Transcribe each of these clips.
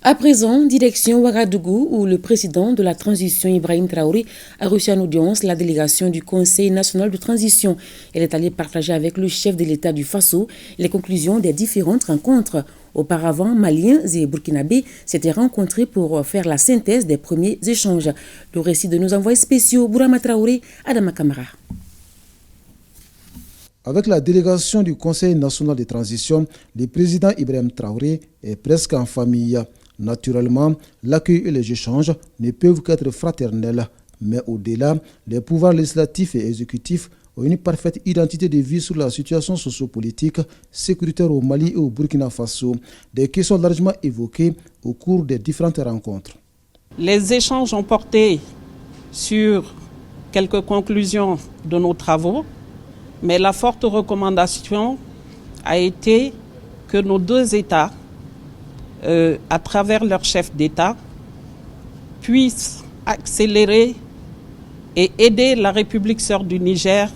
À présent, direction Ouagadougou, où le président de la transition Ibrahim Traoré a reçu en audience la délégation du Conseil national de transition. Elle est allée partager avec le chef de l'État du Faso les conclusions des différentes rencontres. Auparavant, Maliens et Burkinabés s'étaient rencontrés pour faire la synthèse des premiers échanges. Le récit de nos envoyés spéciaux, Bourama Traoré, Adama Kamara. Avec la délégation du Conseil national de transition, le président Ibrahim Traoré est presque en famille. Naturellement, l'accueil et les échanges ne peuvent qu'être fraternels. Mais au-delà, les pouvoirs législatifs et exécutifs ont une parfaite identité de vie sur la situation sociopolitique, sécuritaire au Mali et au Burkina Faso. Des questions largement évoquées au cours des différentes rencontres. Les échanges ont porté sur quelques conclusions de nos travaux, mais la forte recommandation a été que nos deux États, à travers leurs chefs d'État, puissent accélérer et aider la République sœur du Niger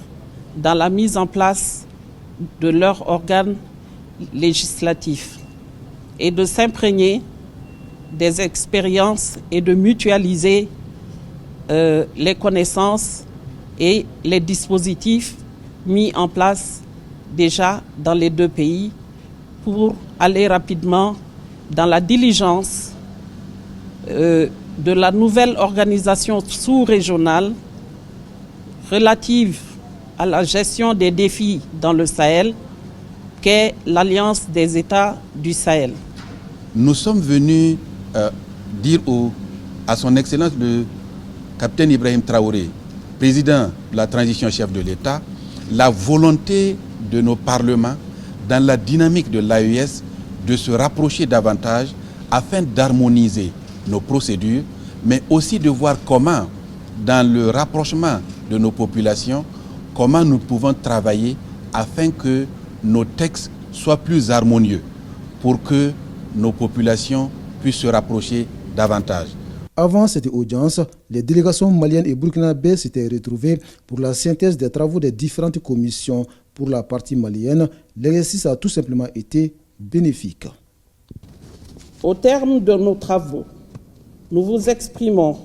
dans la mise en place de leurs organes législatifs et de s'imprégner des expériences et de mutualiser les connaissances et les dispositifs mis en place déjà dans les deux pays pour aller rapidement dans la diligence de la nouvelle organisation sous-régionale relative à la gestion des défis dans le Sahel, qu'est l'Alliance des États du Sahel. Nous sommes venus dire à son Excellence le capitaine Ibrahim Traoré, président de la transition chef de l'État, la volonté de nos parlements dans la dynamique de l'AES de se rapprocher davantage afin d'harmoniser nos procédures, mais aussi de voir comment, dans le rapprochement de nos populations, comment nous pouvons travailler afin que nos textes soient plus harmonieux pour que nos populations puissent se rapprocher davantage. Avant cette audience, les délégations maliennes et burkinabées s'étaient retrouvées pour la synthèse des travaux des différentes commissions. Pour la partie malienne, l'exercice a tout simplement été bénéfique. Au terme de nos travaux, nous vous exprimons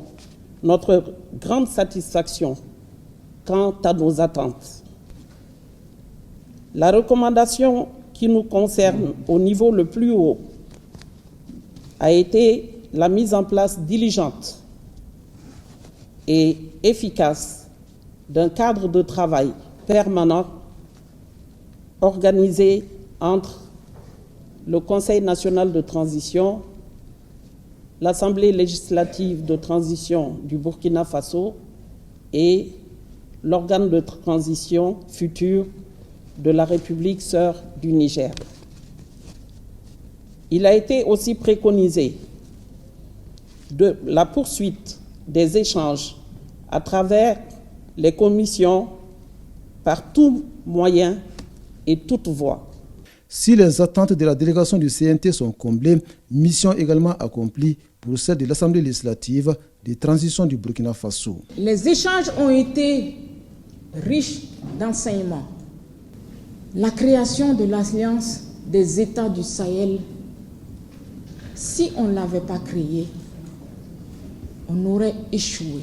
notre grande satisfaction quant à nos attentes. La recommandation qui nous concerne au niveau le plus haut a été la mise en place diligente et efficace d'un cadre de travail permanent organisé entre le Conseil national de transition, l'Assemblée législative de transition du Burkina Faso et l'organe de transition futur de la République sœur du Niger. Il a été aussi préconisé de la poursuite des échanges à travers les commissions par tout moyen et toute voie. Si les attentes de la délégation du CNT sont comblées, mission également accomplie pour celle de l'Assemblée législative de transition du Burkina Faso. Les échanges ont été riches d'enseignements. La création de l'Alliance des États du Sahel, si on ne l'avait pas créée, on aurait échoué.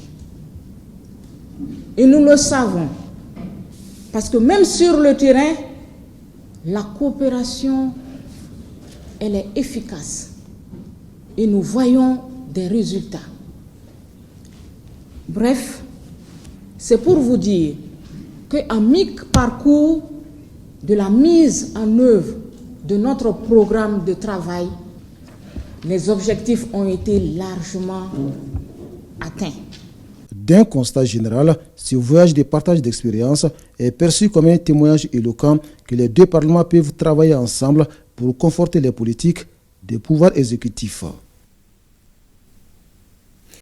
Et nous le savons, parce que même sur le terrain, la coopération, elle est efficace. Et nous voyons des résultats. Bref, c'est pour vous dire qu'à mi-parcours de la mise en œuvre de notre programme de travail, les objectifs ont été largement atteints. D'un constat général, ce voyage de partage d'expérience est perçu comme un témoignage éloquent que les deux parlements peuvent travailler ensemble pour conforter les politiques des pouvoirs exécutifs.